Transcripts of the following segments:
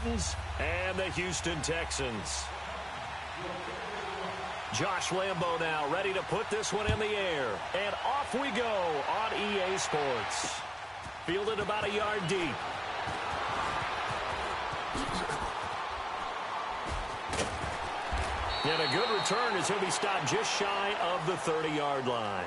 Titans and the Houston Texans. Josh Lambo now ready to put this one in the air. And off we go on EA Sports. Fielded about a yard deep. And a good return as he'll be stopped just shy of the 30-yard line.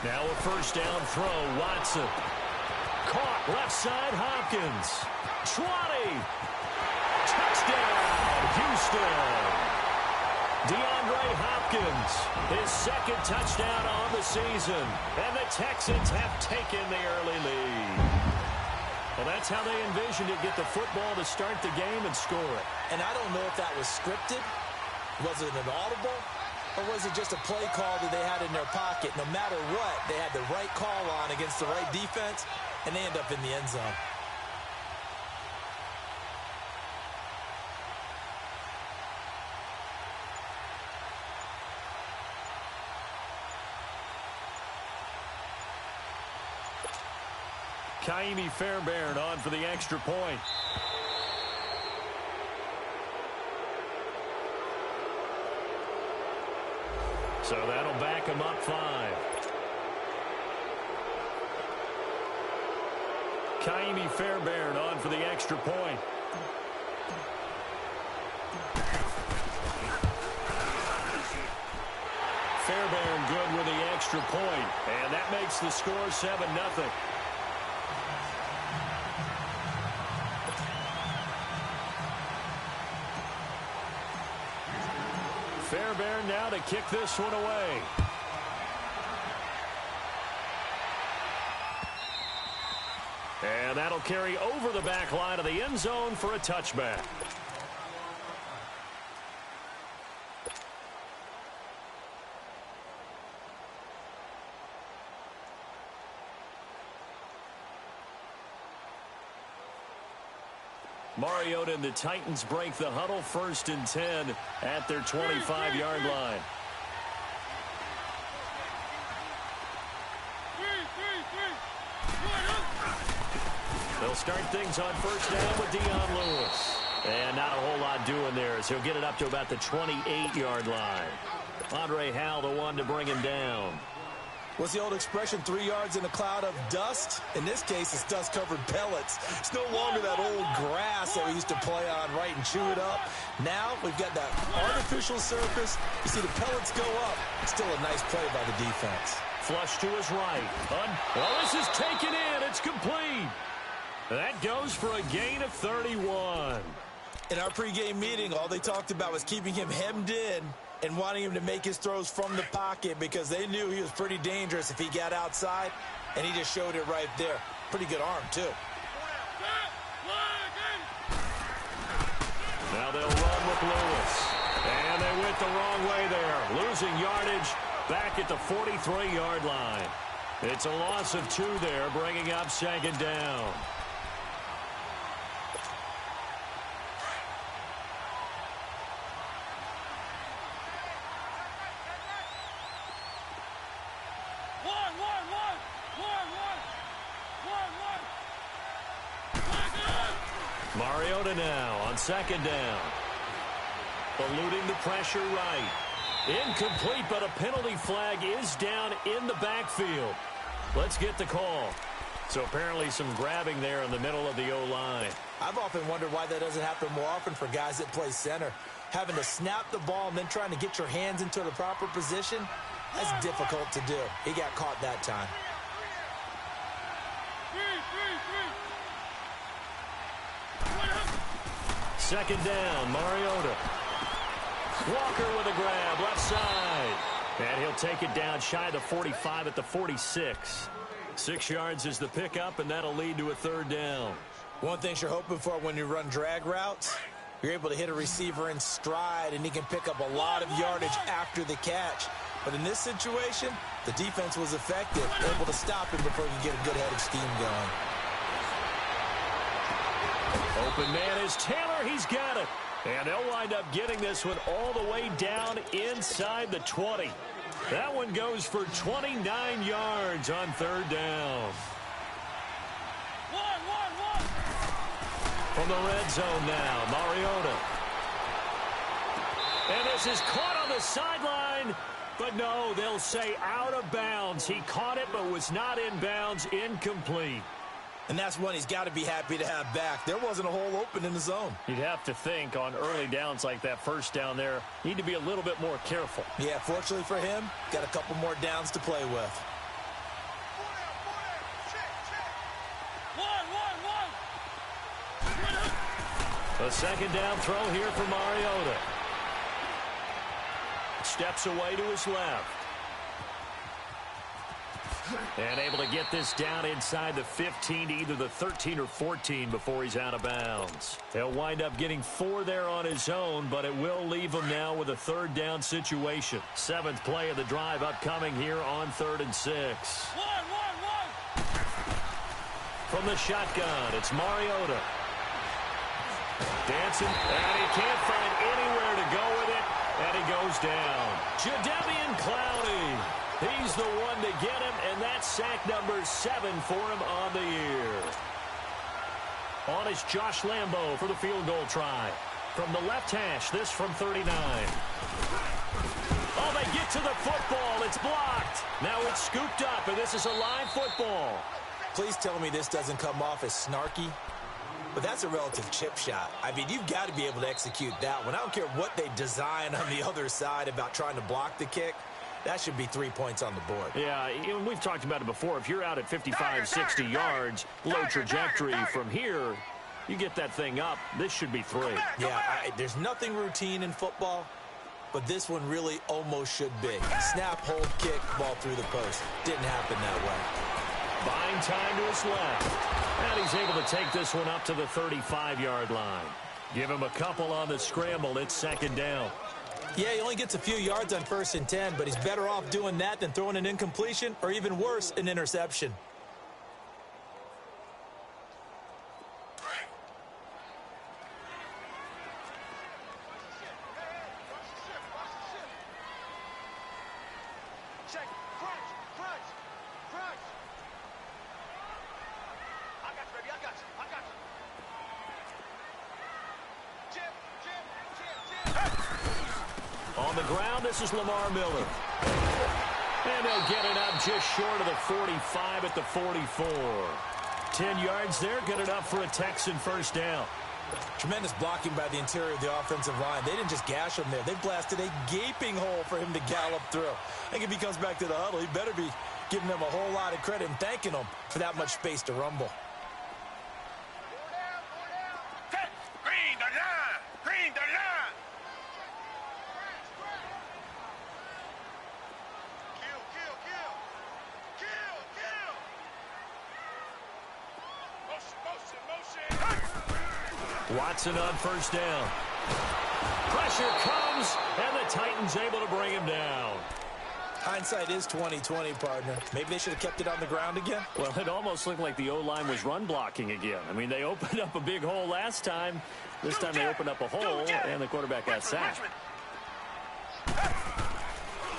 Now a first down throw, Watson. Caught left side, Hopkins. 20. Touchdown, Houston. DeAndre Hopkins, his second touchdown on the season. And the Texans have taken the early lead. Well, that's how they envisioned it, get the football to start the game and score it. And I don't know if that was scripted. Was it an audible? Or was it just a play call that they had in their pocket? No matter what, they had the right call on against the right defense, and they end up in the end zone. Kaimi Fairbairn on for the extra point. So that'll back him up 5. Kaimi Fairbairn on for the extra point. Fairbairn good with the extra point, and that makes the score 7-0. Fairbairn now to kick this one away. And that'll carry over the back line of the end zone for a touchback. Mariota and the Titans break the huddle, 1st and 10 at their 25-yard line. They'll start things on 1st down with Dion Lewis. And not a whole lot doing there as he'll get it up to about the 28-yard line. Andre Howell, the one to bring him down. What's the old expression, 3 yards in a cloud of dust? In this case, it's dust-covered pellets. It's no longer that old grass that we used to play on, right, and chew it up. Now we've got that artificial surface. You see the pellets go up. It's still a nice play by the defense. Flush to his right. Well, this is taken in. It's complete. That goes for a gain of 31. In our pregame meeting, all they talked about was keeping him hemmed in and wanting him to make his throws from the pocket because they knew he was pretty dangerous if he got outside, and he just showed it right there. Pretty good arm, too. Now they'll run with Lewis. And they went the wrong way there. Losing yardage back at the 43-yard line. It's a loss of 2 there, bringing up 2nd down. Mariota now on 2nd down. Eluding the pressure right. Incomplete, but a penalty flag is down in the backfield. Let's get the call. So apparently some grabbing there in the middle of the O-line. I've often wondered why that doesn't happen more often for guys that play center. Having to snap the ball and then trying to get your hands into the proper position, that's difficult to do. He got caught that time. Second down, Mariota. Walker with a grab, left side. And he'll take it down shy of the 45 at the 46. 6 yards is the pickup, and that'll lead to a 3rd down. One thing you're hoping for when you run drag routes, You're able to hit a receiver in stride, and he can pick up a lot of yardage after the catch. But in this situation, the defense was effective, able to stop him before he could get a good head of steam going. Open man is Taylor. He's got it. And they'll wind up getting this one all the way down inside the 20. That one goes for 29 yards on third down. From the red zone now, Mariota. And this is caught on the sideline. But no, they'll say out of bounds. He caught it but was not in bounds, incomplete. And that's one he's got to be happy to have back. There wasn't a hole open in the zone. You'd have to think on early downs like that, first down there, need to be a little bit more careful. Yeah, fortunately for him, got a couple more downs to play with. A second down throw here for Mariota. Steps away to his left. And able to get this down inside the 15 to either the 13 or 14 before he's out of bounds. He'll wind up getting 4 there on his own, but it will leave him now with a third down situation. 7th play of the drive upcoming here on 3rd and 6. From the shotgun, it's Mariota. Dancing, and he can't find anywhere to go with it, and he goes down. Jadeveon Clowney. He's the one to get him, and that's sack number 7 for him on the year. On is Josh Lambo for the field goal try. From the left hash, this from 39. Oh, they get to the football. It's blocked. Now it's scooped up, and this is a live football. Please tell me this doesn't come off as snarky. But that's a relative chip shot. I mean, you've got to be able to execute that one. I don't care what they design on the other side about trying to block the kick. That should be 3 points on the board. Yeah, we've talked about it before. If you're out at 55, 60 yards, low trajectory from here, you get that thing up. This should be 3. Yeah, there's nothing routine in football, but this one really almost should be. Snap, hold, kick, ball through the post. Didn't happen that way. Buying time to his left. And he's able to take this one up to the 35-yard line. Give him a couple on the scramble. It's 2nd down. Yeah, he only gets a few yards on 1st and 10, but he's better off doing that than throwing an incompletion or even worse, an interception. On the ground, this is Lamar Miller. And they'll get it up just short of the 45 at the 44. 10 yards there, good enough for a Texan first down. Tremendous blocking by the interior of the offensive line. They didn't just gash him there. They blasted a gaping hole for him to gallop through. I think if he comes back to the huddle, he better be giving them a whole lot of credit and thanking them for that much space to rumble. Watson on first down. Pressure comes, and the Titans able to bring him down. Hindsight is 20/20, partner. Maybe they should have kept it on the ground again. Well, it almost looked like the O-line was run blocking again. I mean, they opened up a big hole last time. This time they opened up a hole, and the quarterback got sacked.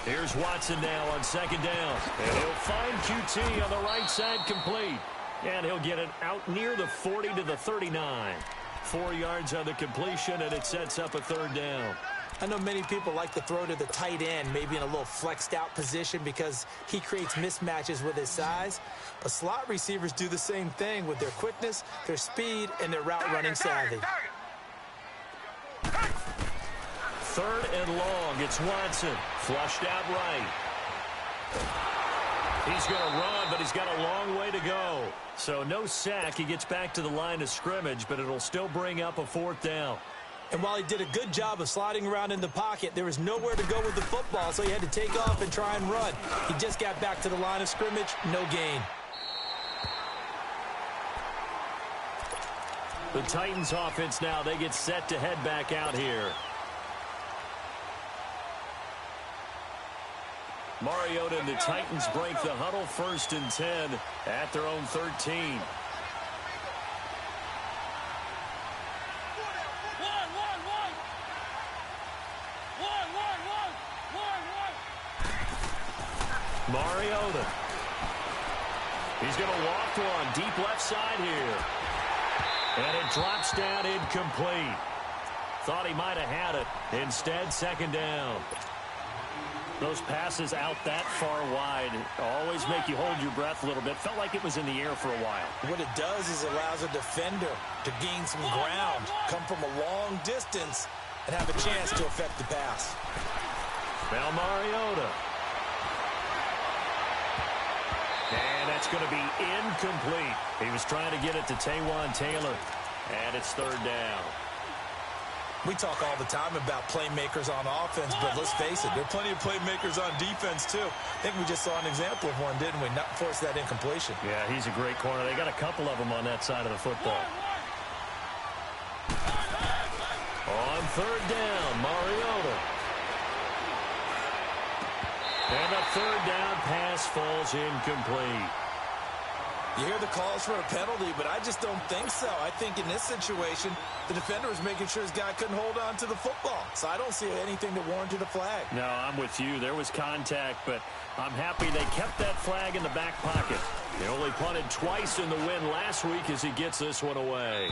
Here's Watson now on 2nd down. And he'll find QT on the right side complete. And he'll get it out near the 40 to the 39. 4 yards on the completion, and it sets up a 3rd down. I know many people like to throw to the tight end, maybe in a little flexed out position because he creates mismatches with his size. But slot receivers do the same thing with their quickness, their speed, and their route running savvy. 3rd and long. It's Watson. Flushed out right. He's going to run, but he's got a long way to go. So no sack. He gets back to the line of scrimmage, but it'll still bring up a 4th down. And while he did a good job of sliding around in the pocket, there was nowhere to go with the football, so he had to take off and try and run. He just got back to the line of scrimmage, no gain. The Titans offense now, they get set to head back out here. Mariota and the Titans break the huddle, 1st and 10 at their own 13. Mariota. He's going to loft one deep left side here. And it drops down incomplete. Thought he might have had it. Instead, 2nd down. Those passes out that far wide always make you hold your breath a little bit. Felt like it was in the air for a while. What it does is it allows a defender to gain some ground, come from a long distance, and have a chance to affect the pass. Now Mariota. And that's going to be incomplete. He was trying to get it to Taywan Taylor. And it's 3rd down. We talk all the time about playmakers on offense, but let's face it, there are plenty of playmakers on defense, too. I think we just saw an example of one, didn't we? Not force that incompletion. Yeah, he's a great corner. They got a couple of them on that side of the football. On 3rd down, Mariota. And the 3rd down pass falls incomplete. You hear the calls for a penalty, but I just don't think so. I think in this situation, the defender was making sure his guy couldn't hold on to the football. So I don't see anything that warranted a flag. No, I'm with you. There was contact, but I'm happy they kept that flag in the back pocket. They only punted twice in the win last week as he gets this one away.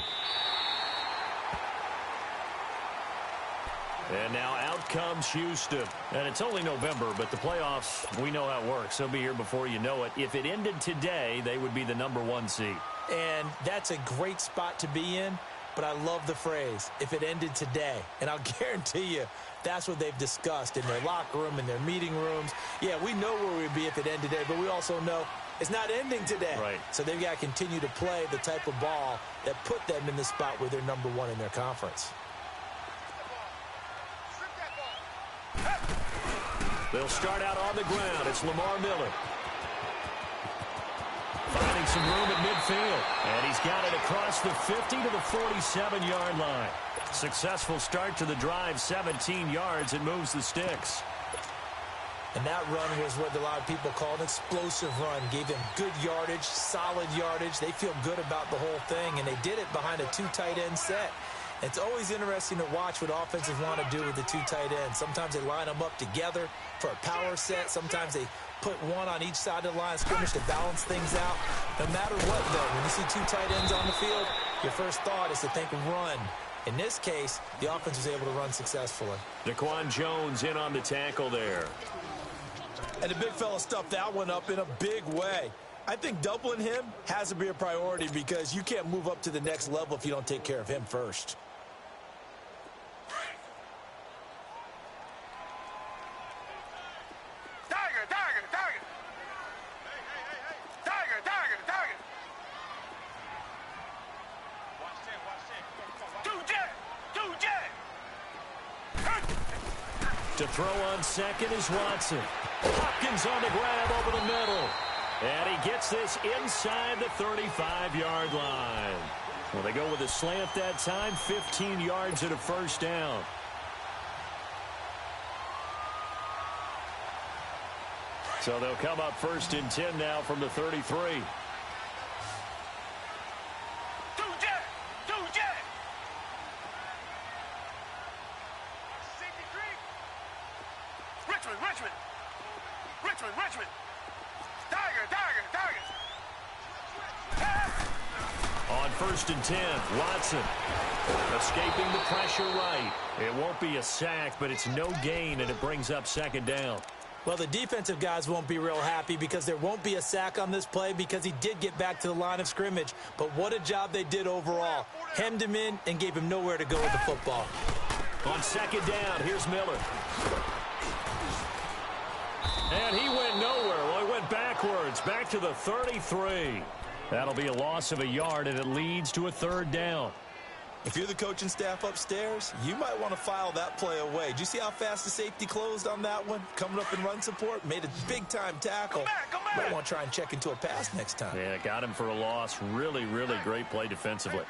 And now out comes Houston. And it's only November, but the playoffs, we know how it works. They'll be here before you know it. If it ended today, they would be the #1 seed. And that's a great spot to be in, but I love the phrase, if it ended today. And I'll guarantee you, that's what they've discussed in their locker room, in their meeting rooms. Yeah, we know where we'd be if it ended today, but we also know it's not ending today. Right. So they've got to continue to play the type of ball that put them in the spot where they're #1 in their conference. They'll start out on the ground. It's Lamar Miller. Finding some room at midfield. And he's got it across the 50 to the 47-yard line. Successful start to the drive, 17 yards. It moves the sticks. And that run was what a lot of people call an explosive run. Gave them good yardage, solid yardage. They feel good about the whole thing, and they did it behind a 2 tight end set. It's always interesting to watch what offenses want to do with the 2 tight ends. Sometimes they line them up together for a power set. Sometimes they put one on each side of the line of scrimmage to balance things out. No matter what, though, when you see 2 tight ends on the field, your first thought is to think run. In this case, the offense was able to run successfully. Daquan Jones in on the tackle there. And the big fella stuffed that one up in a big way. I think doubling him has to be a priority because you can't move up to the next level if you don't take care of him first. To throw on second is Watson. Hopkins on the grab over the middle. And he gets this inside the 35-yard line. Well, they go with a slant that time, 15 yards and a 1st down. So they'll come up 1st and 10 now from the 33. Richmond. Tiger. On 1st and 10, Watson escaping the pressure right. It won't be a sack, but it's no gain, and it brings up 2nd down. Well, the defensive guys won't be real happy because there won't be a sack on this play because he did get back to the line of scrimmage. But what a job they did overall. Hemmed him in and gave him nowhere to go with the football. On 2nd down, here's Miller. And he went nowhere. Well, he went backwards, back to the 33. That'll be a loss of a yard, and it leads to a 3rd down. If you're the coaching staff upstairs, you might want to file that play away. Did you see how fast the safety closed on that one? Coming up in run support, made a big-time tackle. Come back. Might want to try and check into a pass next time. Yeah, got him for a loss. Really, really great play defensively.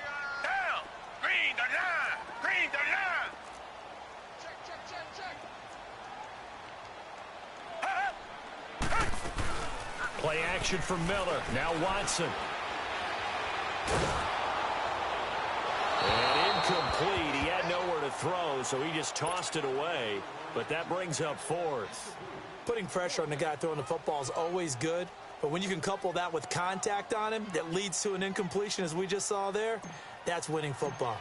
Play action for Miller. Now Watson. And incomplete. He had nowhere to throw, so he just tossed it away. But that brings up fourth. Putting pressure on the guy throwing the football is always good, but when you can couple that with contact on him that leads to an incompletion, as we just saw there, that's winning football.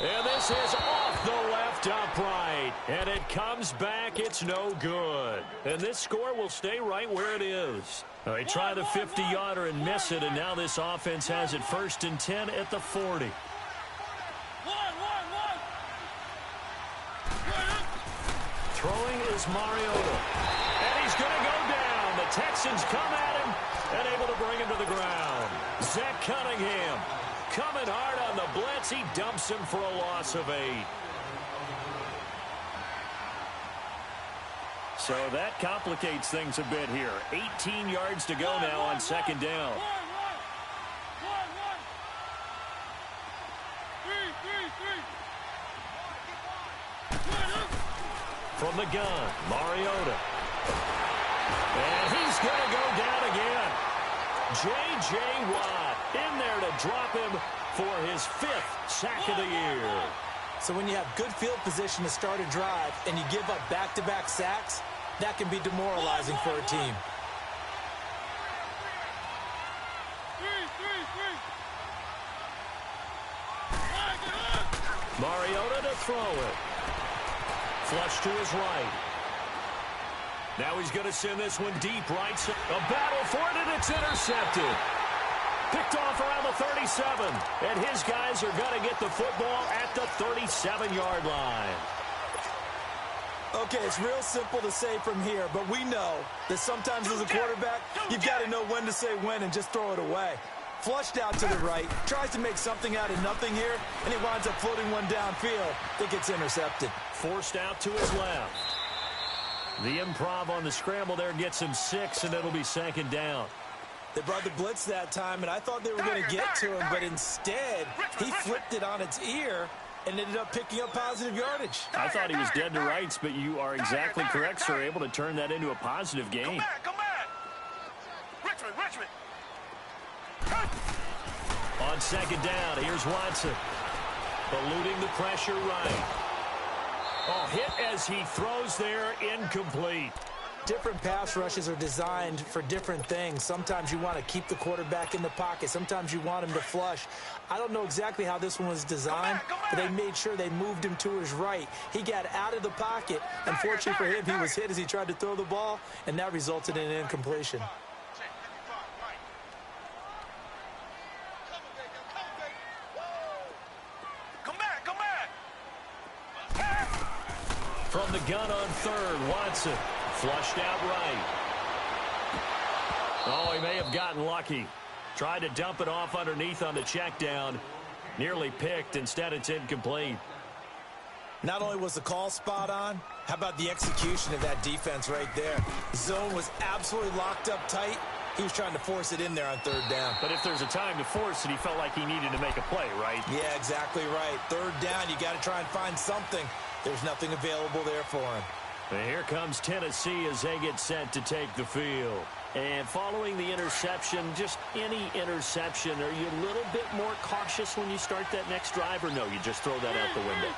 And this is off the left upright. And it comes back. It's no good. And this score will stay right where it is. They try the 50-yarder and miss it, and now this offense has it 1st and 10 at the 40. Throwing is Mariota. And he's going to go down. The Texans come at him and able to bring him to the ground. Zach Cunningham coming hard on the blitz. He dumps him for a loss of 8. So that complicates things a bit here. 18 yards to go now on 2nd down. From the gun, Mariota. And he's going to go down again. J.J. Watt in there to drop him for his 5th sack of the year. So when you have good field position to start a drive and you give up back-to-back sacks, that can be demoralizing for a team. Mariota to throw it. Flush to his right. Now he's going to send this one deep right. A battle for it, and it's intercepted. Picked off around the 37. And his guys are going to get the football at the 37-yard line. Okay, it's real simple to say from here, but we know that sometimes as a quarterback, you've got to know when to say when and just throw it away. Flushed out to the right, tries to make something out of nothing here, and he winds up floating one downfield. I think it's intercepted. Forced out to his left. The improv on the scramble there gets him 6, and it'll be 2nd down. They brought the blitz that time, and I thought they were going to get to him, but instead, he flipped it on its ear and ended up picking up positive yardage. I thought he was dead to rights, but you are exactly correct, sir. Able to turn that into a positive gain. Come back. Richmond. On 2nd down, here's Watson. Eluding the pressure right. Oh, hit as he throws there, incomplete. Different pass rushes are designed for different things. Sometimes you want to keep the quarterback in the pocket. Sometimes you want him to flush. I don't know exactly how this one was designed, but they made sure they moved him to his right. He got out of the pocket. Unfortunately for him, he was hit as he tried to throw the ball, and that resulted in an incompletion. From the gun on 3rd, Watson. Flushed out right. Oh, he may have gotten lucky. Tried to dump it off underneath on the check down. Nearly picked. Instead, it's incomplete. Not only was the call spot on, how about the execution of that defense right there? The zone was absolutely locked up tight. He was trying to force it in there on 3rd down. But if there's a time to force it, he felt like he needed to make a play, right? Yeah, exactly right. 3rd down, you got to try and find something. There's nothing available there for him. And here comes Tennessee as they get set to take the field. And following the interception, just any interception, are you a little bit more cautious when you start that next drive, or no, you just throw that out the window?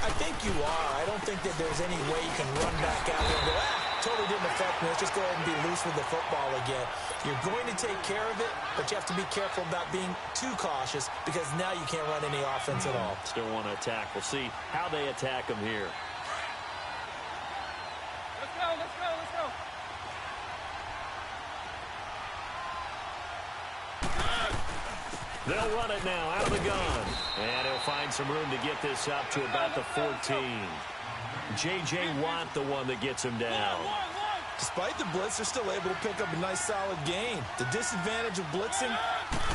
I think you are. I don't think that there's any way you can run back out there and go, totally didn't affect me. Let's just go ahead and be loose with the football again. You're going to take care of it, but you have to be careful about being too cautious because now you can't run any offense at all. Still want to attack. We'll see how they attack him here. Let's go. They'll run it now out of the gun. And he'll find some room to get this up to about the 14. J.J. Watt, the one that gets him down. Despite the blitz, they're still able to pick up a nice solid gain. The disadvantage of blitzing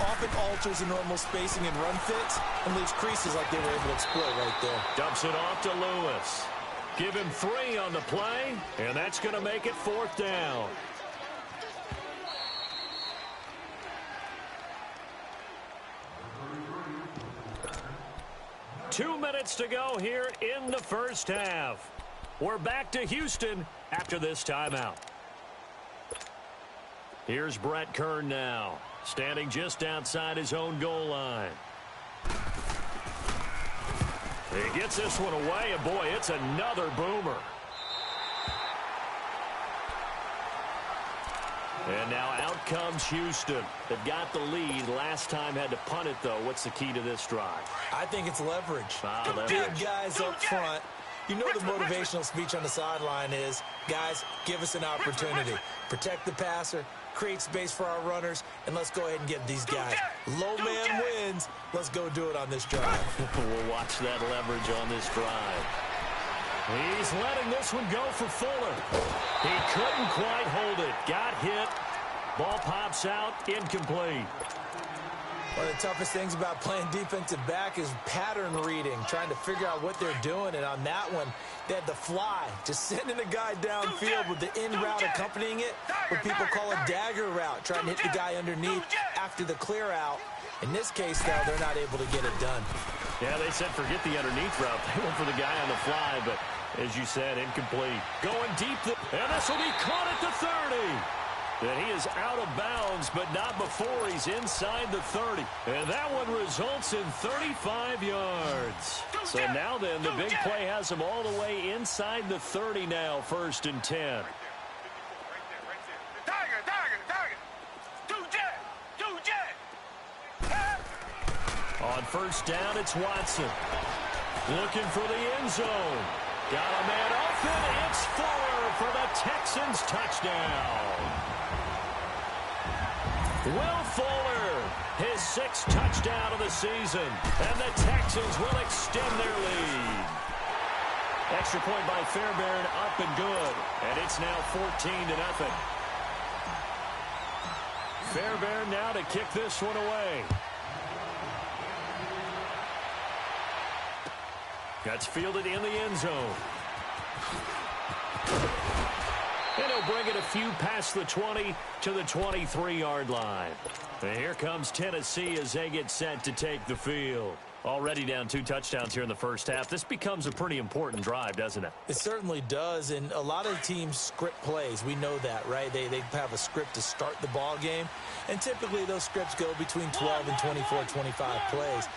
often alters the normal spacing and run fits and leaves creases like they were able to exploit right there. Dumps it off to Lewis. Give him 3 on the play, and that's going to make it 4th down. Two minutes to go here in the first half. We're back to Houston after this timeout. Here's Brett Kern now, standing just outside his own goal line. He gets this one away, and boy, it's another boomer. And now out comes Houston. They've got the lead. Last time had to punt it, though. What's the key to this drive? I think it's leverage. Leverage. Big guys up front. You know the motivational speech on the sideline is, guys, give us an opportunity. Protect the passer, create space for our runners, and let's go ahead and get these guys. Low man wins. Let's go do it on this drive. We'll watch that leverage on this drive. He's letting this one go for Fuller. He couldn't quite hold it. Got hit. Ball pops out. Incomplete. One of the toughest things about playing defensive back is pattern reading, trying to figure out what they're doing. And on that one, they had the fly, just sending a guy downfield with the in route accompanying it, what people call a dagger route, trying to hit the guy underneath after the clear out. In this case, though, they're not able to get it done. Yeah, they said forget the underneath route. They went for the guy on the fly, but as you said, incomplete. Going deep, and this will be caught at the 30. And he is out of bounds, but not before he's inside the 30. And that one results in 35 yards. So now then, the big play has him all the way inside the 30 now, 1st and 10. On 1st down, it's Watson. Looking for the end zone. Got a man open. It's Fuller for the Texans touchdown. Will Fuller, his 6th touchdown of the season, and the Texans will extend their lead. Extra point by Fairbairn, up and good, and it's now 14-0. Fairbairn now to kick this one away. That's fielded in the end zone. And he'll bring it a few past the 20 to the 23-yard line. And here comes Tennessee as they get set to take the field. Already down 2 touchdowns here in the first half. This becomes a pretty important drive, doesn't it? It certainly does, and a lot of teams script plays. We know that, right? They have a script to start the ball game, and typically those scripts go between 12 and 24, 25 plays.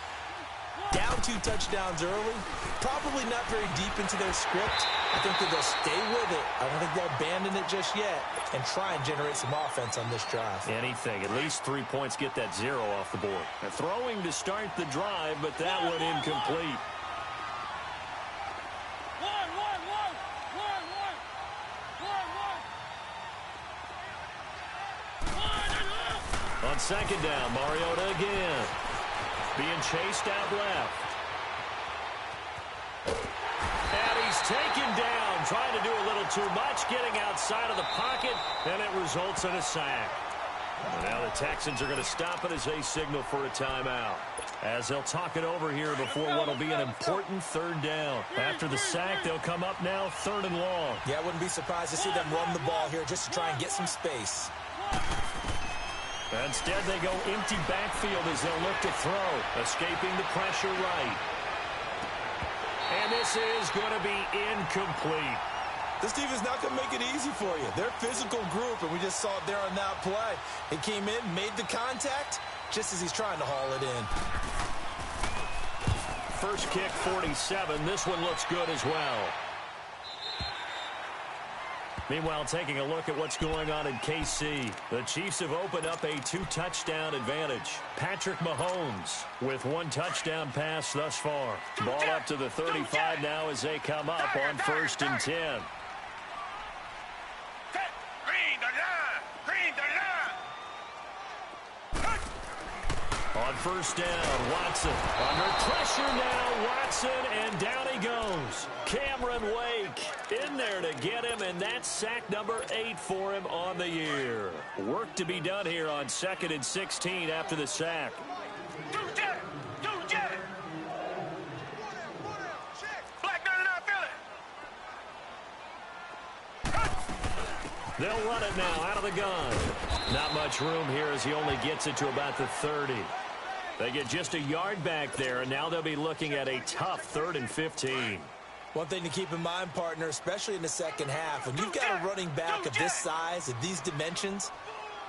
Down 2 touchdowns early, probably not very deep into their script. I think that they'll stay with it. I don't think they'll abandon it just yet and try and generate some offense on this drive. Anything. At least 3 points, get that 0 off the board. They're throwing to start the drive, but that one incomplete. On 2nd down, Mariota again. Being chased out left. And he's taken down, trying to do a little too much, getting outside of the pocket, and it results in a sack. And now the Texans are going to stop it as they signal for a timeout. As they'll talk it over here before what will be an important 3rd down. After the sack, they'll come up now 3rd and long. Yeah, I wouldn't be surprised to see them run the ball here just to try and get some space. Instead, they go empty backfield as they'll look to throw, escaping the pressure right. And this is going to be incomplete. This defense not going to make it easy for you. They're a physical group, and we just saw it there on that play. He came in, made the contact, just as he's trying to haul it in. First kick, 47. This one looks good as well. Meanwhile, taking a look at what's going on in KC. The Chiefs have opened up a 2-touchdown advantage. Patrick Mahomes with 1 touchdown pass thus far. Ball up to the 35 now as they come up on 1st and 10. On 1st down, Watson. Under pressure now, Watson, and down he goes. Cameron Wake in there to get him, and that's sack number 8 for him on the year. Work to be done here on 2nd and 16 after the sack. They'll run it now out of the gun. Not much room here as he only gets it to about the 30. They get just a yard back there, and now they'll be looking at a tough 3rd and 15. One thing to keep in mind, partner, especially in the second half, when you've got a running back of this size, of these dimensions,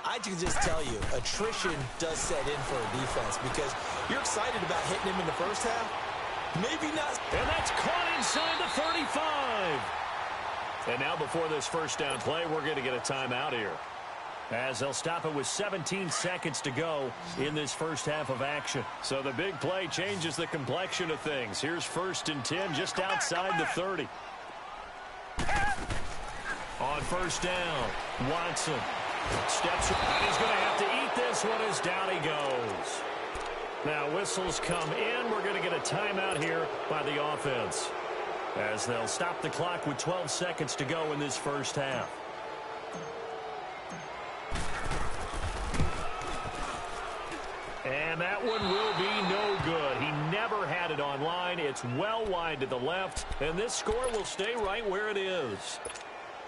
I can just tell you, attrition does set in for a defense because you're excited about hitting him in the first half. Maybe not. And that's caught inside the 35. And now before this first down play, we're going to get a timeout here, as they'll stop it with 17 seconds to go in this first half of action. So the big play changes the complexion of things. Here's 1st and 10 just outside the 30. On first down, Watson steps up. He's going to have to eat this one as down he goes. Now whistles come in. We're going to get a timeout here by the offense, as they'll stop the clock with 12 seconds to go in this first half. And that one will be no good. He never had it on line. It's well wide to the left, and this score will stay right where it is.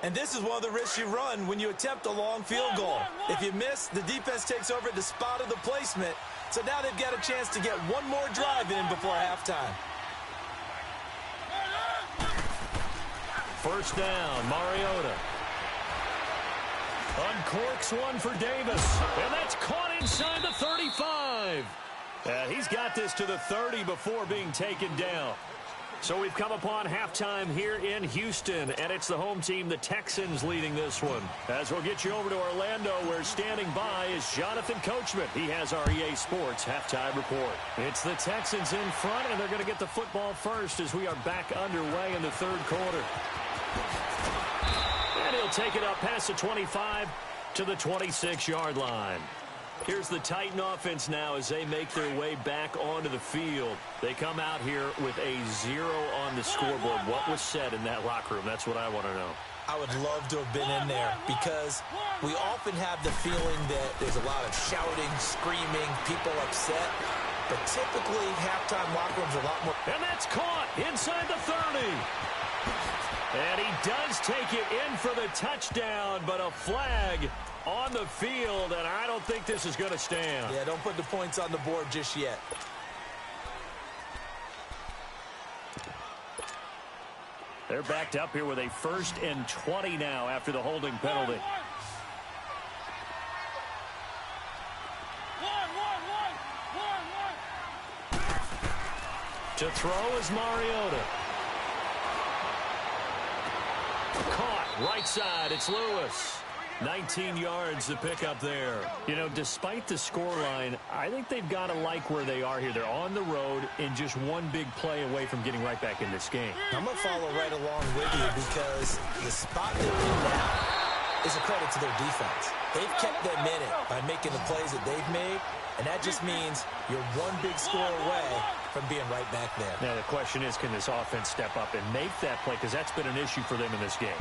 And this is one of the risks you run when you attempt a long field goal. If you miss, the defense takes over at the spot of the placement. So now they've got a chance to get one more drive in before halftime. First down, Mariota. Uncorks one for Davis, and that's caught inside the 35. He's got this to the 30 before being taken down. So we've come upon halftime here in Houston, and it's the home team, the Texans, leading this one. As we'll get you over to Orlando, where standing by is Jonathan Coachman. He has our EA Sports halftime report. It's the Texans in front, and they're going to get the football first as we are back underway in the third quarter. And he'll take it up past the 25 to the 26-yard line. Here's the Titan offense now as they make their way back onto the field. They come out here with a 0 on the scoreboard. What was said in that locker room? That's what I want to know. I would love to have been in there because we often have the feeling that there's a lot of shouting, screaming, people upset. But typically, halftime locker rooms are a lot more. And that's caught inside the 30. And he does take it in for the touchdown, but a flag on the field, and I don't think this is going to stand. Yeah, don't put the points on the board just yet. They're backed up here with a 1st and 20 now after the holding penalty. To throw is Mariota. Caught right side. It's Lewis. 19 yards to pick up there. You know, despite the scoreline, I think they've got to like where they are here. They're on the road and just one big play away from getting right back in this game. I'm going to follow right along with you because the spot they're in now is a credit to their defense. They've kept them in it by making the plays that they've made, and that just means you're one big score away from being right back there. Now, the question is, can this offense step up and make that play? Because that's been an issue for them in this game.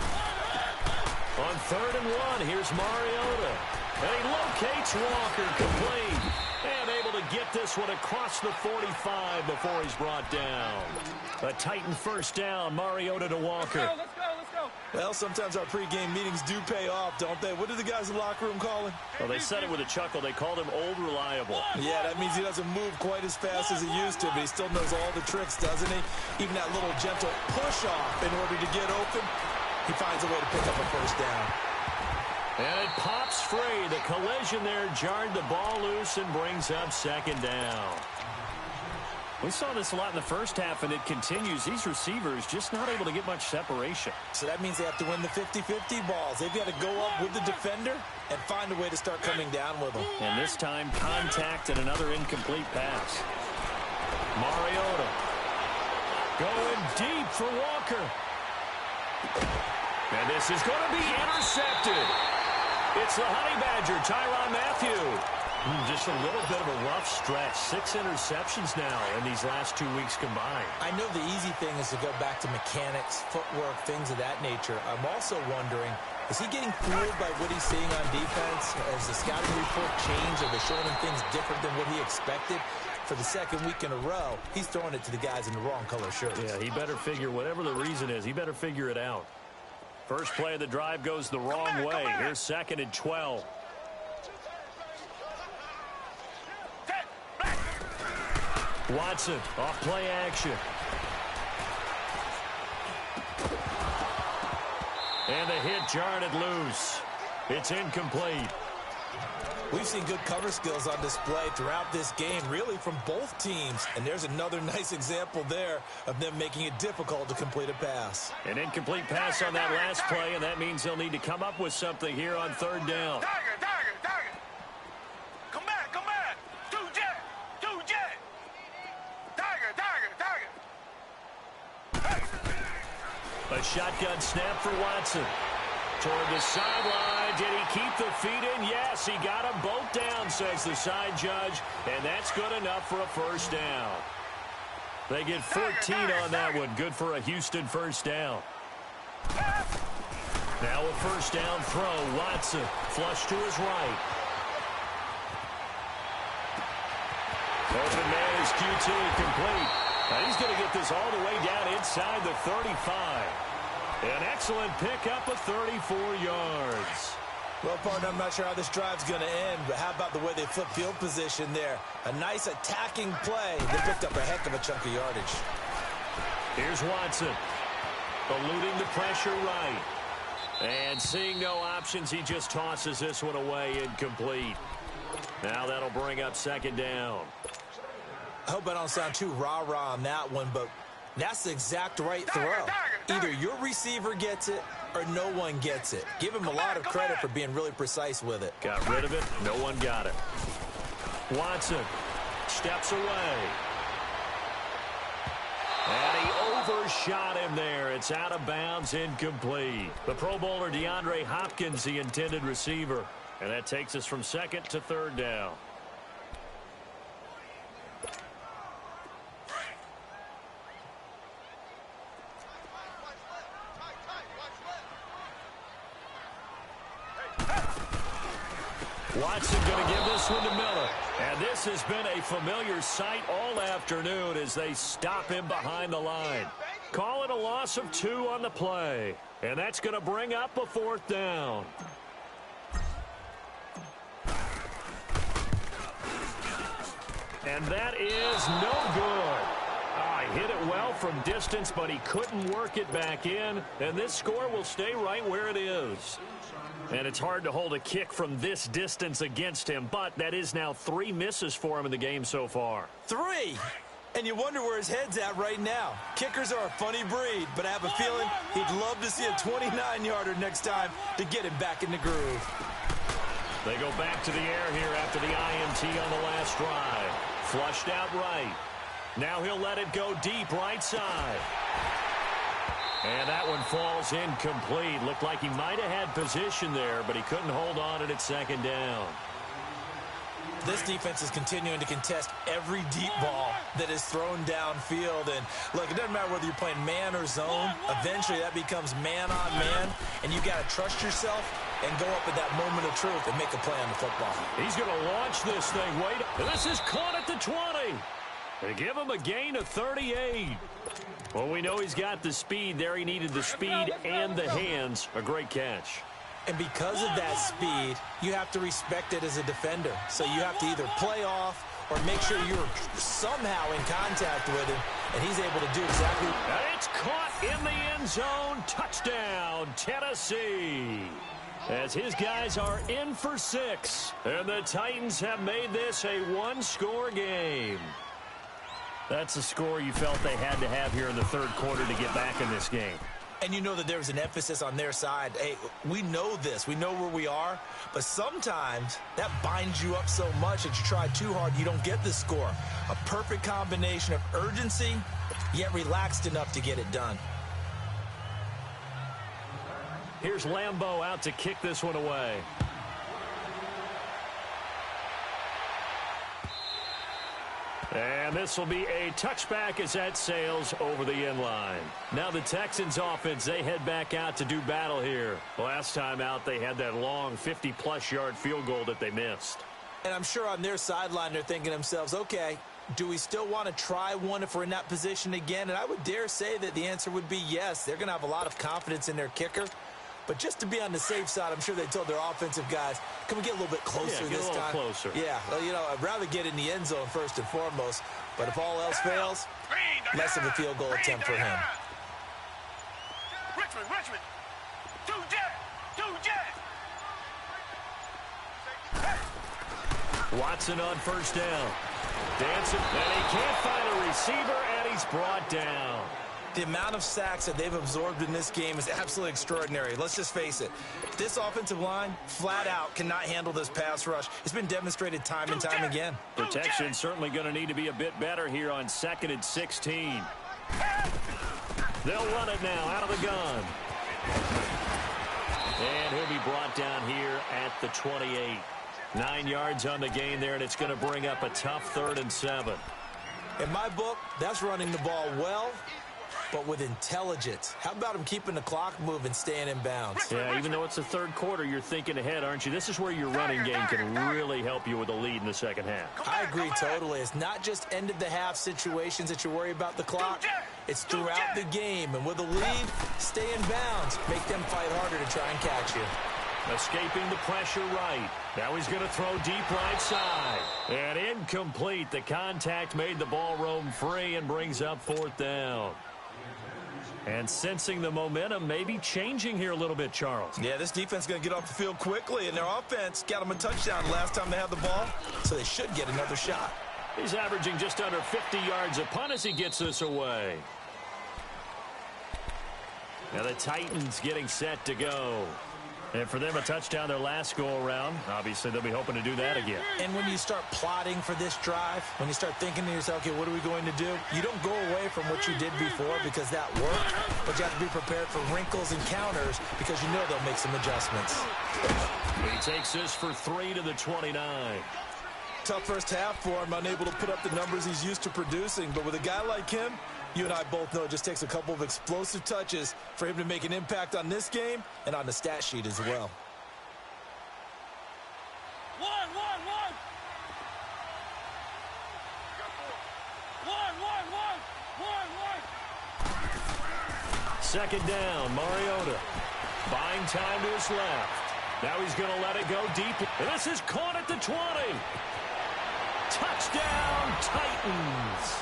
On 3rd and 1, here's Mariota. And he locates Walker complete. And able to get this one across the 45 before he's brought down. A Titan first down, Mariota to Walker. Let's go. Well, sometimes our pregame meetings do pay off, don't they? What do the guys in the locker room call him? Well, they said it with a chuckle. They called him Old Reliable. Yeah, that means he doesn't move quite as fast as he used to, but he still knows all the tricks, doesn't he? Even that little gentle push-off in order to get open. He finds a way to pick up a first down. And it pops free. The collision there jarred the ball loose and brings up 2nd down. We saw this a lot in the first half, and it continues. These receivers just not able to get much separation. So that means they have to win the 50-50 balls. They've got to go up with the defender and find a way to start coming down with them. And this time, contact and another incomplete pass. Mariota going deep for Walker. And this is going to be intercepted. It's the Honey Badger, Tyrann Mathieu. Just a little bit of a rough stretch. 6 interceptions now in these last 2 weeks combined. I know the easy thing is to go back to mechanics, footwork, things of that nature. I'm also wondering, is he getting fooled by what he's seeing on defense? Has the scouting report changed? Are they showing him things different than what he expected? For the 2nd week in a row, he's throwing it to the guys in the wrong color shirts. Yeah, he better figure, whatever the reason is, he better figure it out. First play of the drive goes the wrong way. Here's 2nd and 12. Watson, off play action. And the hit jarred it loose. It's incomplete. We've seen good cover skills on display throughout this game, really from both teams. And there's another nice example there of them making it difficult to complete a pass. An incomplete pass on that last play, and that means they'll need to come up with something here on third down. Tiger. Come back. Two jet. Tiger. A shotgun snap for Watson. Toward the sideline. Did he keep the feet in? Yes, he got them both down, says the side judge. And that's good enough for a first down. They get 14 on that one. Good for a Houston first down. Now a first down throw. Watson flush to his right. Open man is Q2 complete. Now he's going to get this all the way down inside the 35. An excellent pickup of 34 yards. Well, partner, I'm not sure how this drive's going to end, but how about the way they flip field position there? A nice attacking play. They picked up a heck of a chunk of yardage. Here's Watson. Eluding the pressure right. And seeing no options, he just tosses this one away incomplete. Now that'll bring up second down. I hope I don't sound too rah-rah on that one, but that's the exact right throw. Either your receiver gets it or no one gets it. Give him a lot of credit for being really precise with it. Got rid of it. No one got it. Watson steps away. And he overshot him there. It's out of bounds, incomplete. The Pro Bowler DeAndre Hopkins, the intended receiver. And that takes us from second to third down. Watson going to give this one to Miller. And this has been a familiar sight all afternoon as they stop him behind the line. Call it a loss of 2 on the play. And that's going to bring up a fourth down. And that is no good. He hit it well from distance, but he couldn't work it back in. And this score will stay right where it is. And it's hard to hold a kick from this distance against him, but that is now 3 misses for him in the game so far. 3? And you wonder where his head's at right now. Kickers are a funny breed, but I have a feeling he'd love to see a 29-yarder next time to get him back in the groove. They go back to the air here after the INT on the last drive. Flushed out right. Now he'll let it go deep right side. And that one falls incomplete. Looked like he might have had position there, but he couldn't hold on at second down. This defense is continuing to contest every deep ball that is thrown downfield. And, look, it doesn't matter whether you're playing man or zone. Eventually, that becomes man-on-man, and you got to trust yourself and go up at that moment of truth and make a play on the football. He's going to launch this thing. Wait, this is caught at the 20. They give him a gain of 38. Well, we know he's got the speed there. He needed the speed and the hands. A great catch. And because of that speed, you have to respect it as a defender. So you have to either play off or make sure you're somehow in contact with him, and he's able to do exactly. And it's caught in the end zone. Touchdown, Tennessee. As his guys are in for 6. And the Titans have made this a one-score game. That's a score you felt they had to have here in the third quarter to get back in this game. And you know that there was an emphasis on their side. Hey, we know this. We know where we are. But sometimes that binds you up so much that you try too hard, you don't get the score. A perfect combination of urgency, yet relaxed enough to get it done. Here's Lambeau out to kick this one away. And this will be a touchback as that sails over the end line. Now the Texans offense, they head back out to do battle here. Last time out, they had that long 50-plus yard field goal that they missed. And I'm sure on their sideline, they're thinking to themselves, okay, do we still want to try one if we're in that position again? And I would dare say that the answer would be yes. They're going to have a lot of confidence in their kicker. But just to be on the safe side, I'm sure they told their offensive guys, can we get a little bit closer this time? Closer. Yeah, well, you know, I'd rather get in the end zone first and foremost. But if all else fails, less of a field goal attempt for him. Richmond. Two jet. Watson on first down. Dancing, and he can't find a receiver, and he's brought down. The amount of sacks that they've absorbed in this game is absolutely extraordinary. Let's just face it. This offensive line, flat out, cannot handle this pass rush. It's been demonstrated time and time again. Protection certainly going to need to be a bit better here on 2nd and 16. They'll run it now out of the gun. And he'll be brought down here at the 28. 9 yards on the gain there, and it's going to bring up a tough 3rd and 7. In my book, that's running the ball well, but with intelligence. How about him keeping the clock moving, staying in bounds? Yeah, even though it's the 3rd quarter, you're thinking ahead, aren't you? This is where your running game can really help you with a lead in the 2nd half. I agree totally. It's not just end-of-the-half situations that you worry about the clock. It's throughout the game. And with a lead, stay in bounds. Make them fight harder to try and catch you. Escaping the pressure right. Now he's going to throw deep right side. And incomplete. The contact made the ball roam free and brings up 4th down. And sensing the momentum maybe changing here a little bit, Charles. Yeah, this defense is going to get off the field quickly, and their offense got them a touchdown last time they had the ball, so they should get another shot. He's averaging just under 50 yards a punt as he gets this away. Now the Titans getting set to go. And for them, a touchdown their last go-around. Obviously, they'll be hoping to do that again. And when you start plotting for this drive, when you start thinking to yourself, okay, what are we going to do? You don't go away from what you did before because that worked, but you have to be prepared for wrinkles and counters because you know they'll make some adjustments. He takes this for 3 to the 29. Tough first half for him, unable to put up the numbers he's used to producing, but with a guy like him, you and I both know it just takes a couple of explosive touches for him to make an impact on this game and on the stat sheet as well. One. 2nd down, Mariota. Buying time to his left. Now he's going to let it go deep. And this is caught at the 20. Touchdown, Titans.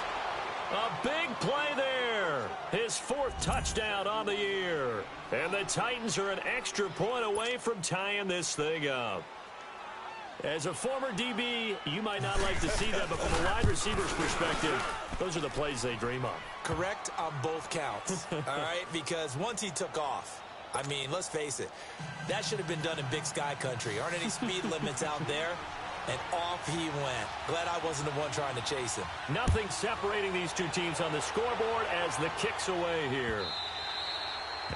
A big play there. His 4th touchdown on the year. And the Titans are an extra point away from tying this thing up. As a former DB, you might not like to see that, but from a wide receiver's perspective, those are the plays they dream of. Correct on both counts, all right? Because once he took off, I mean, let's face it, that should have been done in Big Sky country. Aren't any speed limits out there? And off he went. Glad I wasn't the one trying to chase him. Nothing separating these two teams on the scoreboard as the kick's away here.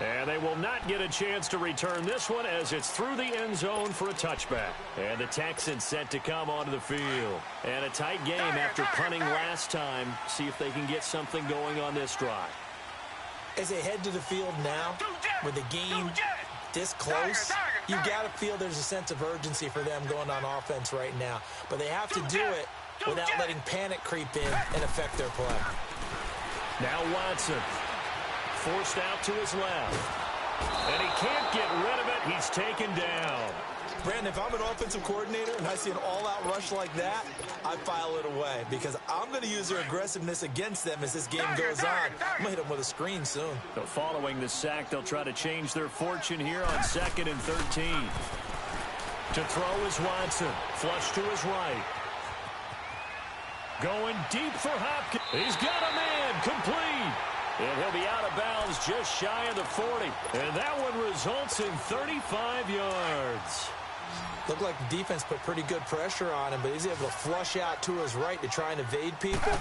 And they will not get a chance to return this one as it's through the end zone for a touchback. And the Texans set to come onto the field. And a tight game after punting last time. See if they can get something going on this drive. As they head to the field now, with the game this close, you got to feel there's a sense of urgency for them going on offense right now. But they have to do it without letting panic creep in and affect their play. Now Watson. Forced out to his left. And he can't get rid of it. He's taken down. Brandon, if I'm an offensive coordinator and I see an all-out rush like that, I file it away because I'm going to use their aggressiveness against them as this game goes on. I'm going to hit them with a screen soon. So following the sack, they'll try to change their fortune here on 2nd and 13. To throw is Watson. Flush to his right. Going deep for Hopkins. He's got a man. Complete. And he'll be out of bounds just shy of the 40. And that one results in 35 yards. Looked like the defense put pretty good pressure on him, but he's able to flush out to his right to try and evade people.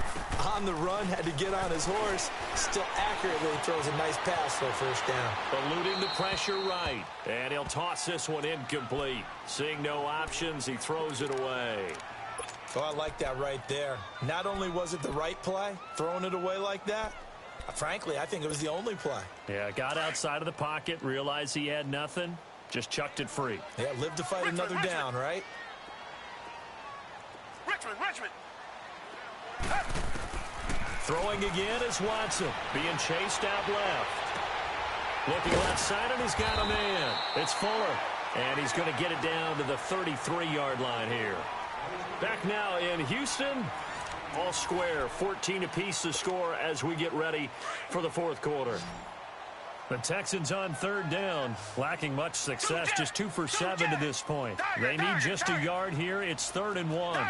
On the run, had to get on his horse. Still accurately throws a nice pass for a first down. Eluding the pressure right. And he'll toss this one incomplete. Seeing no options, he throws it away. Oh, I like that right there. Not only was it the right play, throwing it away like that, frankly, I think it was the only play. Yeah, got outside of the pocket, realized he had nothing, just chucked it free. Yeah, live to fight another down, right? Richmond. Throwing again is Watson, being chased out left. Looking left side, and he's got a man. It's Fuller, and he's going to get it down to the 33-yard line here. Back now in Houston. All square, 14 apiece to score as we get ready for the fourth quarter. The Texans on third down, lacking much success, just 2 for 7 to this point. They need just a yard here. It's 3rd and 1.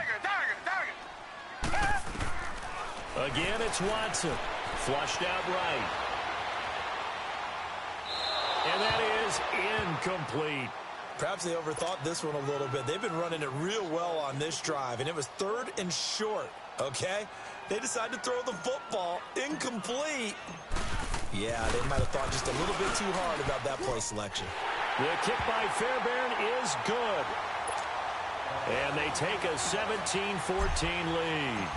Again, it's Watson. Flushed out right. And that is incomplete. Perhaps they overthought this one a little bit. They've been running it real well on this drive, and it was 3rd and short, okay? They decided to throw the football incomplete. Yeah, they might have thought just a little bit too hard about that play selection. The kick by Fairbairn is good. And they take a 17-14 lead.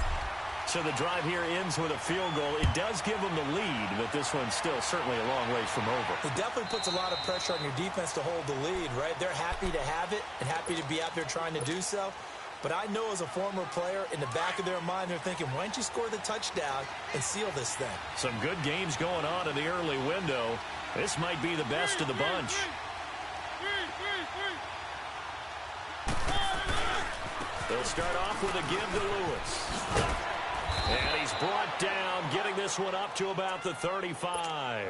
So the drive here ends with a field goal. It does give them the lead, but this one's still certainly a long ways from over. It definitely puts a lot of pressure on your defense to hold the lead, right? They're happy to have it and happy to be out there trying to do so. But I know as a former player, in the back of their mind, they're thinking, why don't you score the touchdown and seal this thing? Some good games going on in the early window. This might be the best of the bunch. They'll start off with a give to Lewis. And he's brought down, getting this one up to about the 35.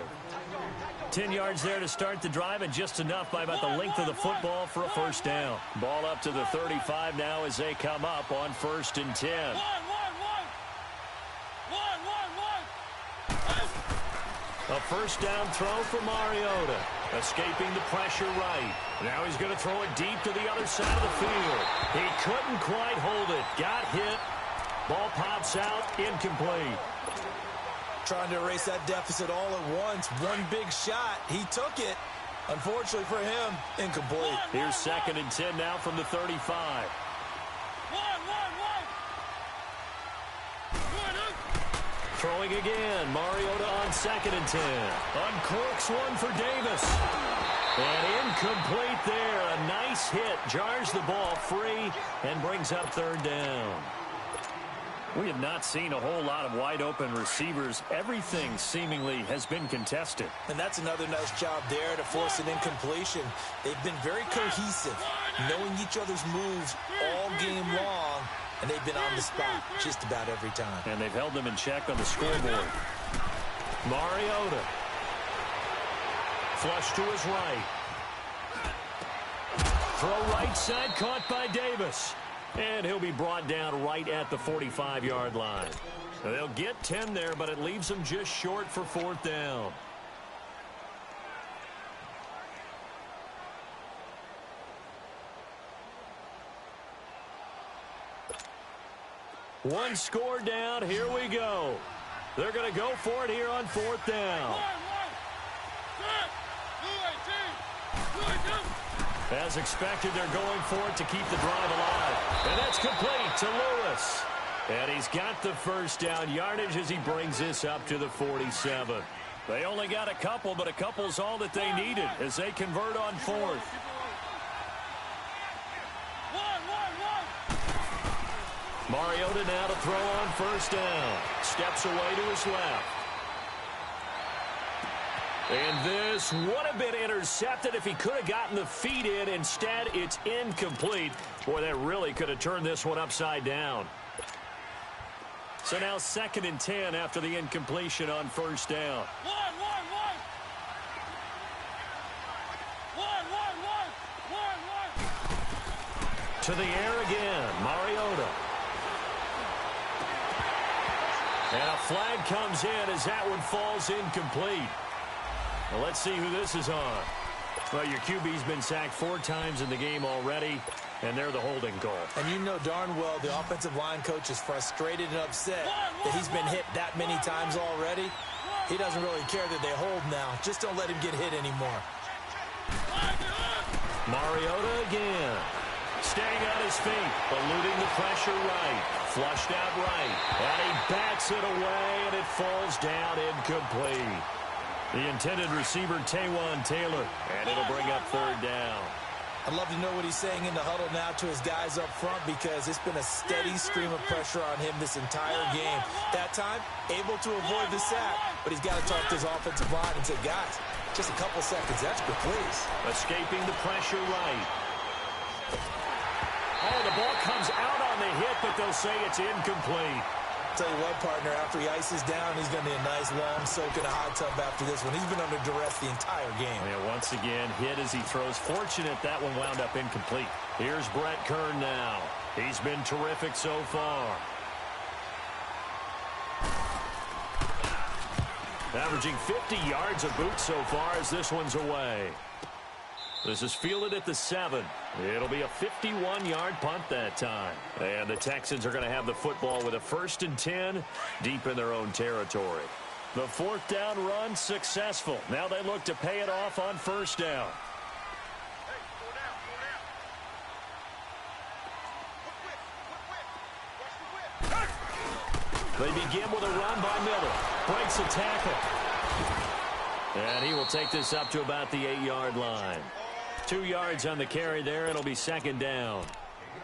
10 yards there to start the drive, and just enough by about the length of the football for a first down. Ball up to the 35 now as they come up on 1st and 10. A first down throw for Mariota. Escaping the pressure right. Now he's going to throw it deep to the other side of the field. He couldn't quite hold it. Got hit. Ball pops out. Incomplete. Trying to erase that deficit all at once. One big shot. He took it. Unfortunately for him, incomplete. Here's 2nd and 10 now from the 35. Throwing again. Mariota on 2nd and 10. Uncorks one for Davis. And incomplete there. A nice hit. Jars the ball free and brings up 3rd down. We have not seen a whole lot of wide-open receivers. Everything seemingly has been contested. And that's another nice job there to force an incompletion. They've been very cohesive, knowing each other's moves all game long, and they've been on the spot just about every time. And they've held them in check on the scoreboard. Mariota. Flush to his right. Throw right side, caught by Davis. And he'll be brought down right at the 45-yard line. They'll get 10 there, but it leaves them just short for 4th down. One score down. Here we go. They're going to go for it here on 4th down. As expected, they're going for it to keep the drive alive. And that's complete to Lewis. And he's got the first down yardage as he brings this up to the 47. They only got a couple, but a couple's all that they needed as they convert on 4th. Mariota now to throw on 1st down. Steps away to his left. And this would have been intercepted if he could have gotten the feet in. Instead, it's incomplete. Boy, that really could have turned this one upside down. So now 2nd and 10 after the incompletion on 1st down. To the air again, Mariota. And a flag comes in as that one falls incomplete. Well, let's see who this is on. Well, your QB's been sacked 4 times in the game already, and they're the holding call. And you know darn well the offensive line coach is frustrated and upset that he's been hit that many times already. He doesn't really care that they hold now. Just don't let him get hit anymore. Mariota again. Staying on his feet, eluding the pressure right. Flushed out right. And he bats it away, and it falls down incomplete. The intended receiver, Taywan Taylor, and it'll bring up 3rd down. I'd love to know what he's saying in the huddle now to his guys up front, because it's been a steady stream of pressure on him this entire game. That time, able to avoid the sack, but he's got to talk to his offensive line and say, guys, just a couple seconds extra, please. Escaping the pressure right. Oh, the ball comes out on the hit, but they'll say it's incomplete. tell you what, partner, after he ices down, he's going to need a nice long soak in a hot tub after this one. He's been under duress the entire game. Yeah, once again, hit as he throws. Fortunate that one wound up incomplete. Here's Brett Kern now. He's been terrific so far. Averaging 50 yards a boot so far as this one's away. This is fielded at the 7. It'll be a 51-yard punt that time. And the Texans are going to have the football with a 1st and 10 deep in their own territory. The 4th down run successful. Now they look to pay it off on 1st down. They begin with a run by Miller. Breaks a tackle. And he will take this up to about the 8-yard line. 2 yards on the carry there. It'll be 2nd down.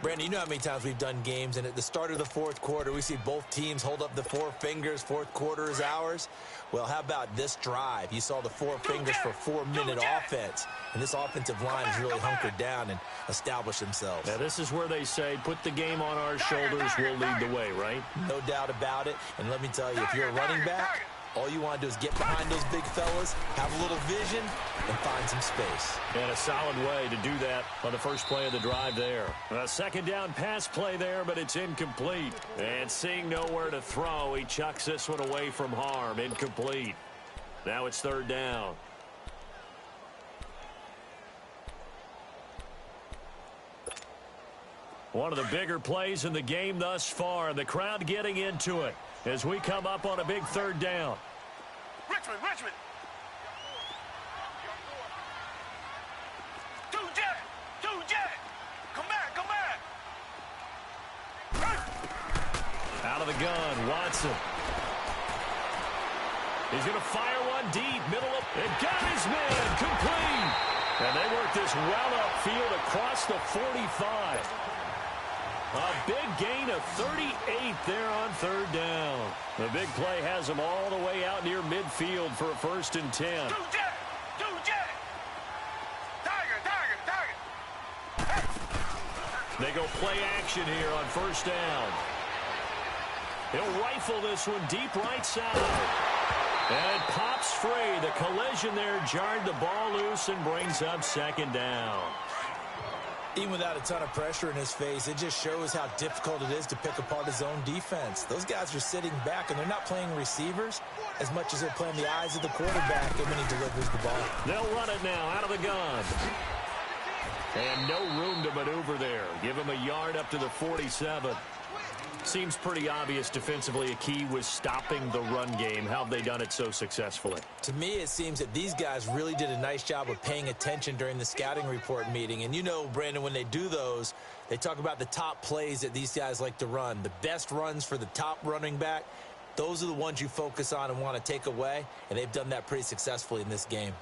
Brandon, you know how many times we've done games, and at the start of the 4th quarter, we see both teams hold up the 4 fingers. 4th quarter is ours. Well, how about this drive? You saw the 4 fingers for 4-minute offense, and this offensive line has really hunkered down and established themselves. Now, this is where they say, put the game on our shoulders, we'll lead the way, right? No doubt about it. And let me tell you, if you're a running back, all you want to do is get behind those big fellas, have a little vision, and find some space. And a solid way to do that on the first play of the drive there. A 2nd down pass play there, but it's incomplete. And seeing nowhere to throw, he chucks this one away from harm. Incomplete. Now it's 3rd down. One of the bigger plays in the game thus far, and the crowd getting into it as we come up on a big 3rd down. Richmond. Two jet. Come back. Out of the gun, Watson. He's going to fire one deep, middle of, and got his man, complete. And they work this well upfield across the 45. A big gain of 38 there on 3rd down. The big play has them all the way out near midfield for a 1st and 10. Two jet. Tiger. They go play action here on 1st down. He'll rifle this one deep right side. And it pops free. The collision there jarred the ball loose and brings up 2nd down. Even without a ton of pressure in his face, it just shows how difficult it is to pick apart his own defense. Those guys are sitting back, and they're not playing receivers as much as they're playing the eyes of the quarterback and when he delivers the ball. They'll run it now out of the gun. And no room to maneuver there. Give him a yard up to the 47. Seems pretty obvious defensively a key was stopping the run game. How have they done it so successfully? To me, it seems that these guys really did a nice job of paying attention during the scouting report meeting. And you know, Brandon, when they do those, they talk about the top plays that these guys like to run. The best runs for the top running back, those are the ones you focus on and want to take away. And they've done that pretty successfully in this game.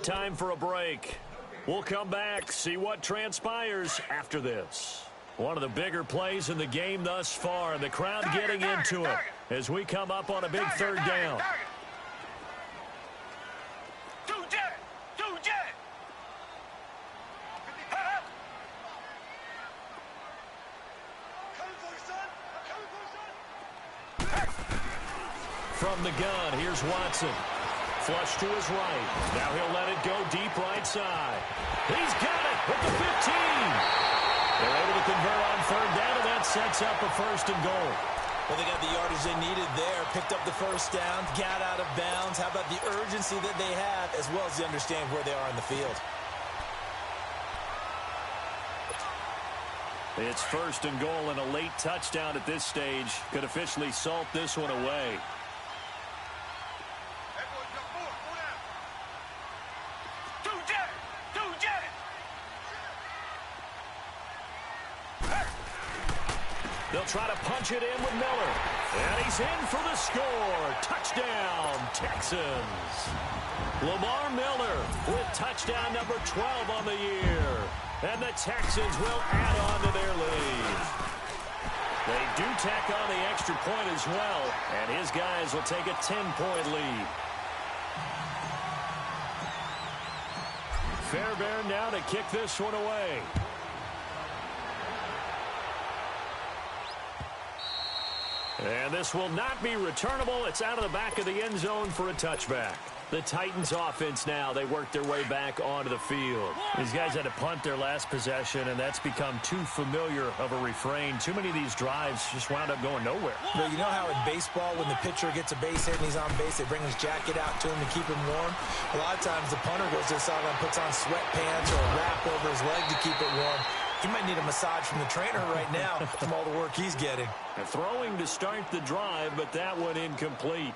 Time for a break. We'll come back, see what transpires after this. One of the bigger plays in the game thus far, and the crowd getting into it as we come up on a big 3rd down. Two jet. From the gun, here's Watson. Flush to his right. Now he'll let it go deep right side. He's got it with the 15. They're able to convert on 3rd down, and that sets up a 1st and goal. Well, they got the yardage they needed there, picked up the 1st down, got out of bounds. How about the urgency that they have, as well as they understand where they are in the field? It's 1st and goal, and a late touchdown at this stage could officially salt this one away. They'll try to punch it in with Miller. And he's in for the score. Touchdown, Texans. Lamar Miller with touchdown number 12 on the year. And the Texans will add on to their lead. They do tack on the extra point as well, and his guys will take a 10-point lead. Fairbairn now to kick this one away. And this will not be returnable. It's out of the back of the end zone for a touchback. The Titans offense now, they work their way back onto the field. These guys had to punt their last possession, and that's become too familiar of a refrain. Too many of these drives just wound up going nowhere. Well, you know how in baseball, when the pitcher gets a base hit and he's on base, they bring his jacket out to him to keep him warm? A lot of times the punter goes to the sideline, puts on sweatpants or a wrap over his leg to keep it warm. He might need a massage from the trainer right now from all the work he's getting. Throwing to start the drive, but that one incomplete.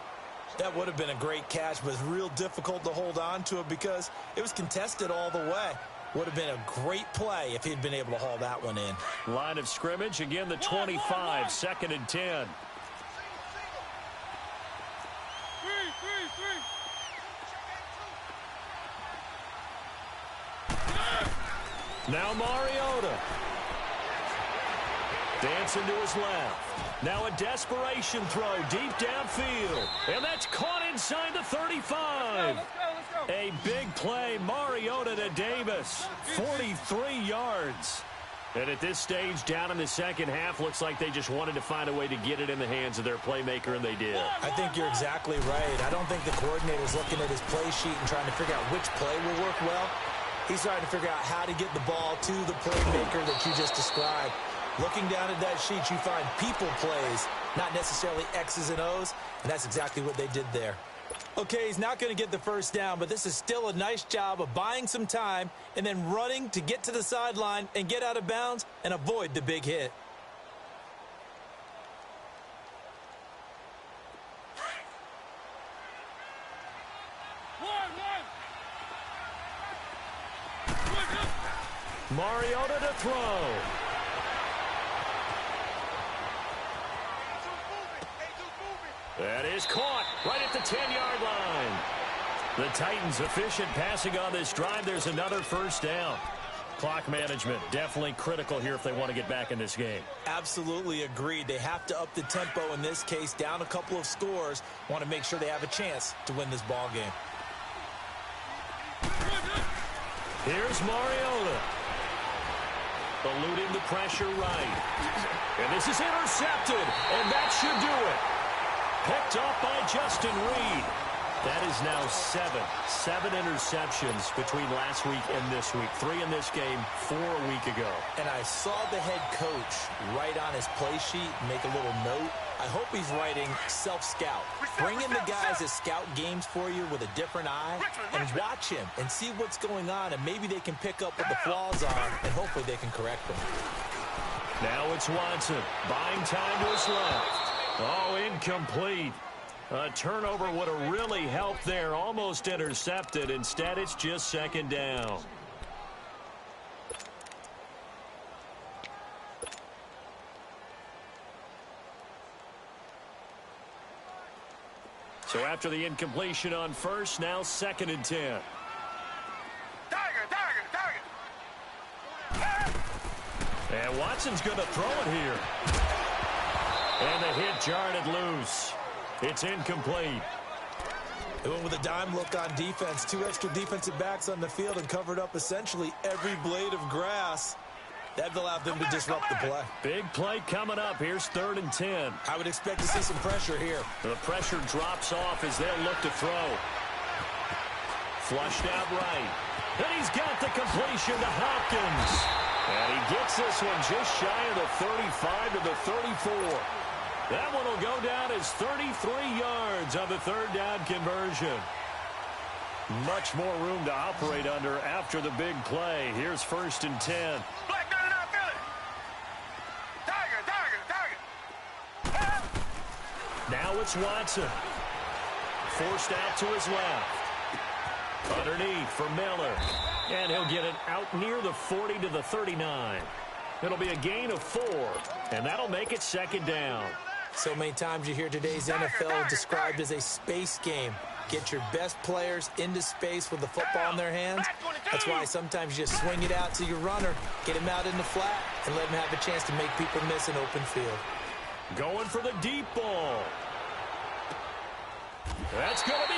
That would have been a great catch, but it's real difficult to hold on to it because it was contested all the way. Would have been a great play if he'd been able to haul that one in. Line of scrimmage, again the 25, 2nd and 10. Now Mariota. Dancing to his left. Now a desperation throw deep downfield. And that's caught inside the 35. Let's go. A big play, Mariota to Davis. 43 yards. And at this stage, down in the second half, looks like they just wanted to find a way to get it in the hands of their playmaker, and they did. I think you're exactly right. I don't think the coordinator's looking at his play sheet and trying to figure out which play will work well. He's trying to figure out how to get the ball to the playmaker that you just described. Looking down at that sheet, you find people plays, not necessarily X's and O's, and that's exactly what they did there. Okay, he's not going to get the first down, but this is still a nice job of buying some time and then running to get to the sideline and get out of bounds and avoid the big hit. Mariota to throw. That is caught right at the 10-yard line. The Titans efficient passing on this drive. There's another first down. Clock management definitely critical here if they want to get back in this game. Absolutely agreed. They have to up the tempo in this case, down a couple of scores. Want to make sure they have a chance to win this ball game. Here's Mariota. Eluding the pressure right. And this is intercepted, and that should do it. Picked off by Justin Reed. That is now 7 interceptions between last week and this week. 3 in this game, 4 a week ago. And I saw the head coach write on his play sheet and make a little note. I hope he's writing self-scout. Bring in the guys that scout games for you with a different eye and watch him and see what's going on, and maybe they can pick up what the flaws are, and hopefully they can correct them. Now it's Watson. Buying time to his left. Oh, incomplete. A turnover would have really helped there. Almost intercepted. Instead, it's just 2nd down. So after the incompletion on first, now 2nd and 10. And Watson's going to throw it here. And the hit jarred it loose. It's incomplete. They went with a dime look on defense. 2 extra defensive backs on the field and covered up essentially every blade of grass. That allowed them to disrupt the play. Big play coming up. Here's 3rd and 10. I would expect to see some pressure here. The pressure drops off as they'll look to throw. Flushed out right. And he's got the completion to Hopkins. And he gets this one just shy of the 35 to the 34. That one will go down as 33 yards on the 3rd down conversion. Much more room to operate under after the big play. Here's 1st and 10. Black gun it out, Philly. Tiger. Now it's Watson. Forced out to his left. Underneath for Miller. And he'll get it out near the 40 to the 39. It'll be a gain of 4. And that'll make it 2nd down. So many times you hear today's NFL described as a space game. Get your best players into space with the football in their hands. That's why sometimes you just swing it out to your runner, get him out in the flat, and let him have a chance to make people miss an open field. Going for the deep ball. That's going to be